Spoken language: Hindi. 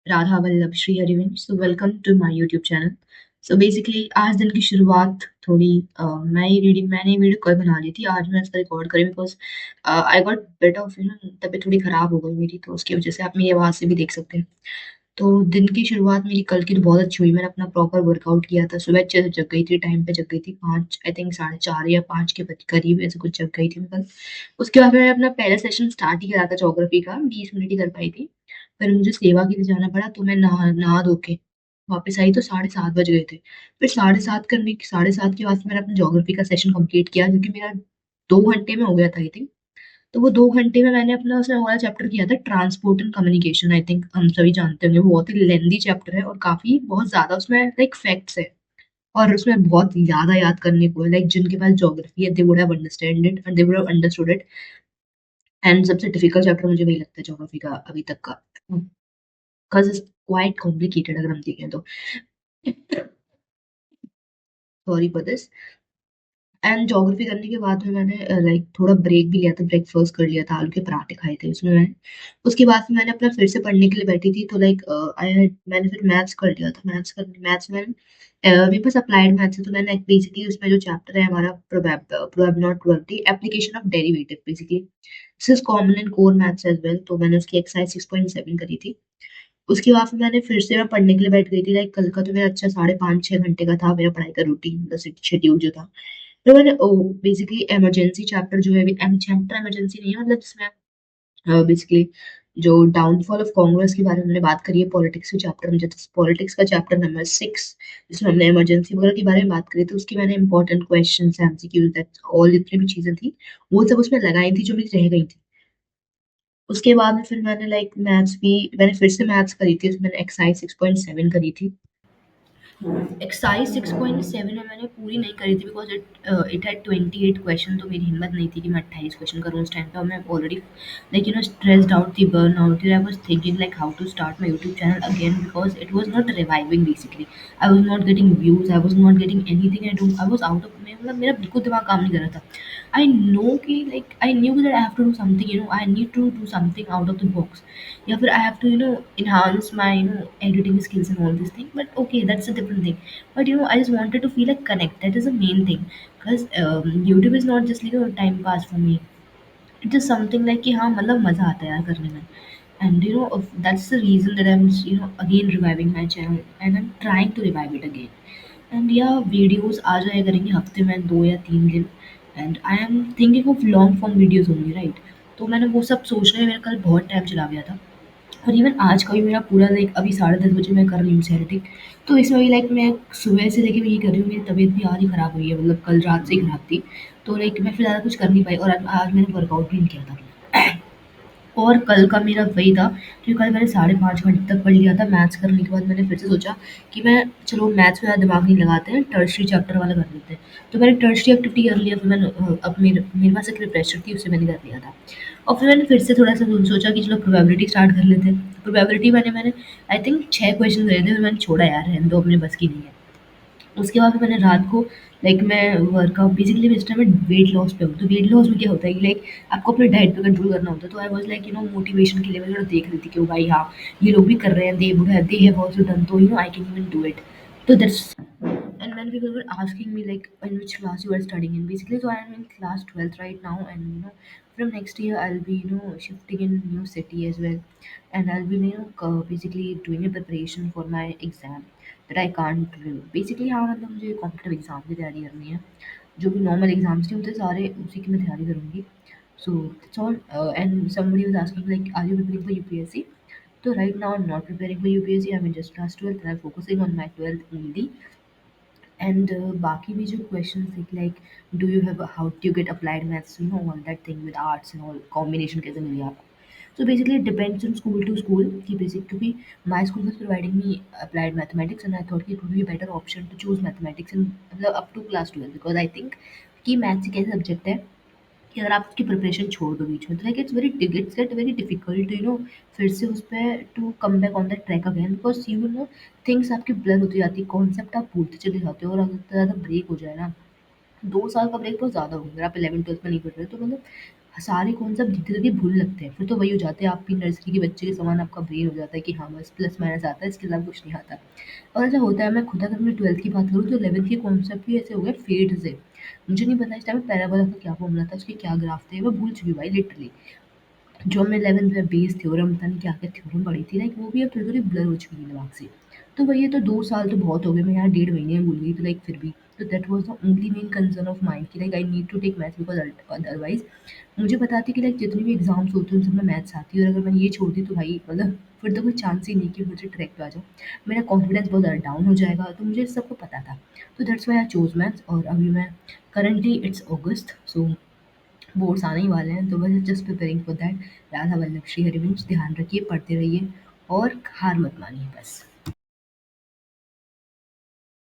Radha Vallabh Shri Harivansh. So welcome to my YouTube channel. So basically आज दिन की शुरुआत थोड़ी मैंने वीडियो कल बना ली थी, आज मैं इसका रिकॉर्ड करी because I got bit of तबीयत थोड़ी खराब हो गई मेरी, तो उसकी वजह से आप मेरी आवाज़ से भी देख सकते हैं। तो दिन की शुरुआत मेरी कल की तो बहुत अच्छी हुई। मैंने अपना प्रॉपर वर्कआउट किया था, सुबह अच्छे से जग गई थी, टाइम पे जग गई थी, 5 आई थिंक 4:30 या 5 के करीब ऐसे कुछ जग गई थी मैं कल। उसके बाद मैंने अपना पहला सेशन स्टार्ट ही करा था ज्योग्राफी का, 20 मिनट ही कर पाई थी। फिर मुझे सेवा के लिए जाना पड़ा, तो मैं नहा नहा धो के वापस आई तो 7:30 बज गए थे। फिर 7:30 के बाद से मैंने अपना ज्योग्राफी का सेशन कंप्लीट किया, जो कि मेरा 2 घंटे में हो गया था आई थिंक। तो वो 2 घंटे में मैंने अपना उसमें वाला चैप्टर किया था, transport and communication. I think हम सभी जानते होंगे, वो बहुत ही लेंदी चैप्टर है और काफी बहुत ज्यादा उसमें लाइक फैक्ट्स है, और उसमें बहुत ज्यादा याद करने को है। लाइक जिनके पास ज्योग्राफी है, they would have understand it and they would have understood it. And सबसे डिफिकल्ट चैप्टर मुझे वही लगता है ज्योग्राफी का अभी तक का, बिकॉज इट्स क्वाइट कॉम्प्लिकेटेड अगर हम देखें तो। Sorry for this. And geography करने के बाद में मैंने लाइक थोड़ा ब्रेक भी लिया था, ब्रेकफास्ट कर लिया था, आलू के पराठे खाए थे उसमें मैंने। उसके बाद फिर मैंने अपना फिर से पढ़ने के लिए बैठी थी, तो लाइक मैंने फिर मैथ्स कर लिया था। मैथ्स में मेरे पास अप्लाइड मैथ्स है, तो मैंने बेसिकली उसमें जो चैप्टर है हमारा probability application of derivative, basically this is common in core maths as well, तो मैंने उसकी एक्सरसाइज 6.7 करी थी। उसके बाद फिर मैंने फिर से मैं पढ़ने के लिए बैठ गई थी। लाइक कल का तो मेरा अच्छा 5.5-6 घंटे का था मेरा पढ़ाई का रूटीन, शेड्यूल जो था। तो मैंने बेसिकली इमरजेंसी चैप्टर जो है, चैप्टर इमरजेंसी नहीं है, मतलब जिसमें बेसिकली जो डाउनफॉल ऑफ कांग्रेस के बारे में हमने बात करी है, पॉलिटिक्स के चैप्टर में, पॉलिटिक्स का चैप्टर नंबर 6, जिसमें हमने इमरजेंसी वगैरह के बारे में बात करी थी, उसकी मैंने important question MCQs that all जितनी भी चीजें थी वो सब उसमें लगाई थी जो मेरी रह गई थी। उसके बाद में फिर मैंने लाइक मैंने फिर से मैथ्स करी थी, उसमें मैंने एक्सरसाइज 6.7 करी थी। एक्सरसाइज 6.7 में मैंने पूरी नहीं करी थी बिकॉज इट हैड 28 क्वेश्चन, तो मेरी हिम्मत नहीं थी कि मैं 28 क्वेश्चन करूँ उस टाइम पे, और मैं ऑलरेडी लाइक स्ट्रेस्ड आउट थी, बर्न आउट थी। I was thinking like how to start my YouTube channel again because it was not reviving basically. I was not getting views, I was not getting anything, I was out of, मतलब मेरा बिल्कुल दिमाग काम नहीं कर रहा था। आई नो कि like I knew that I have to do something, I need to do something out of the box, या फिर I have to enhance my editing skills and all these things. But okay, that's a different thing. But I just wanted to feel a connect. That is the main thing, because YouTube is not just like a time pass for me. It is something like कि हाँ मतलब मज़ा आता है यार करने में. And that's the reason that I'm again reviving my channel, and I'm trying to revive it again. And yeah, videos आ जाया करेंगे हफ्ते में 2 या 3 दिन. And I am thinking of long form videos only, right? तो मैंने वो सब सोचने में मेरा कल बहुत टाइम चला गया था, और इवन आज का भी मेरा पूरा लाइक अभी 10:30 बजे मैं कर रही हूँ सेरेटिक। तो इसमें भी लाइक मैं सुबह से लेके मैं ये कर रही हूँ, मेरी तबीयत भी आज ही खराब हुई है, मतलब कल रात से ही खराब थी। तो लाइक मैं फिर ज़्यादा कुछ कर नहीं पाई, और आज मैंने वर्कआउट भी नहीं किया था। और कल का मेरा वही था कि कल मैंने 5.5 घंटे तक पढ़ लिया था। मैथ्स करने के बाद मैंने फिर से सोचा कि मैं चलो मैथ्स में ज़्यादा दिमाग नहीं लगाते हैं, टर्शियरी चैप्टर वाला कर लेते हैं। तो मैंने टर्शियरी एक्टिविटी कर लिया, फिर मैंने अब मेरे पास एक रिफ्रेशर थी, उससे मैंने कर लिया था। और फिर मैंने फिर से थोड़ा-सा सोचा कि चलो प्रोबेबिलिटी स्टार्ट कर लेते हैं। प्रोबेबिलिटी मैंने मैंने आई थिंक 6 क्वेश्चन करे थे, फिर मैंने छोड़ा यार, रहने दो, अपने बस की नहीं है। उसके बाद फिर मैंने रात को लाइक मैं वर्कआउट बेसिकली मैं इस टाइम में वेट लॉस पे हूँ। तो वेट लॉस में क्या होता है कि लाइक आपको अपने डाइट पे कंट्रोल करना होता है। तो आई वाज़ लाइक मोटिवेशन के लिए मैं थोड़ा देख रही थी कि भाई हाँ, ये लोग भी कर रहे हैं, दे हैव आल्सो डन, तो I can even do it. तो that's, and when people were asking me like in which class you are studying in, basically so I am in class 12th right now, and from next year I'll be shifting in new city as well, and I'll be basically doing a preparation for my exam that I can't do basically। हाँ मतलब मुझे कॉम्पिटिटिव एग्जाम की तैयारी करनी है, जो भी नॉर्मल एग्जाम्स नहीं होते सारे उसी की मैं तैयारी करूँगी। So that's all. And somebody was asking like, are you preparing for UPSC? So right now I'm not preparing for UPSC. I'm in just class 12th and I'm focusing on my 12th only. And बाकी भी जो क्वेश्चन थे like do you have how do you get applied maths, all that thing with arts and all combination कैसे मिली आपको। So basically it depends on school to school की बेसिक, क्योंकि my school was providing me applied mathematics and I thought कि it would be a better option to choose mathematics in मतलब up to class 12, because I think कि मैथ्स एक ऐसा सब्जेक्ट है कि अगर आप उसकी प्रिपरेशन छोड़ दो बीच में तो like it's get very difficult फिर से उस पे to come back on that track again because things आपकी ब्लर होती जाती है, कॉन्सेप्ट आप भूलते चले जाते हो और अगर इतना ज़्यादा ब्रेक हो जाए ना, 2 साल का ब्रेक बहुत ज़्यादा हो गया। अगर आप 11th-12th में नहीं पढ़ रहे हो तो सारे कॉन्सेप्ट धीरे-धीरे भूलने लगते हैं। फिर तो वही हो जाते हैं, आप भी नर्सरी के बच्चे के समान आपका ब्रेन हो जाता है कि हाँ, बस प्लस माइनस आता है, इसके अलावा कुछ नहीं आता। और ऐसा होता है, मैं खुद अगर अपनी 12th की बात करूँ तो 11th के कॉन्सेप्ट भी ऐसे हो गए फेड से। मुझे नहीं पता इस टाइम पैराबोला का क्या फॉर्मूला था, उसके क्या ग्राफ थे, मैं भूल चुकी हूँ भाई लिटरली। जो हमने 11th में बेस थ्योरम पता नहीं क्या-क्या थ्योरम पढ़ी थी लाइक वो भी अब थोड़ी-थोड़ी ब्लर हो चुकी है दिमाग से। तो वही है, तो 2 साल तो बहुत हो गए, मैं यहाँ 1.5 महीने में भूल गई तो लाइक फिर भी। तो that was the only main concern of mine कि like I need to take maths because otherwise मुझे पता थी कि लाइक जितने भी एग्ज़ाम्स होते हैं उन सब में मैथ्स आती है और अगर मैंने ये छोड़ दी तो भाई फिर तो कोई चांस ही नहीं कि फिर से ट्रैक पे आ जाऊँ। मेरा कॉन्फिडेंस बहुत ज़्यादा डाउन हो जाएगा, तो मुझे इस सब को पता था। तो that's why I chose maths और अभी मैं currently it's August so boards आने ही वाले हैं तो बस just preparing for that. Radha Vallabh Shri Harivansh ध्यान रखिए, पढ़ते रहिए और हार मत मानिए बस।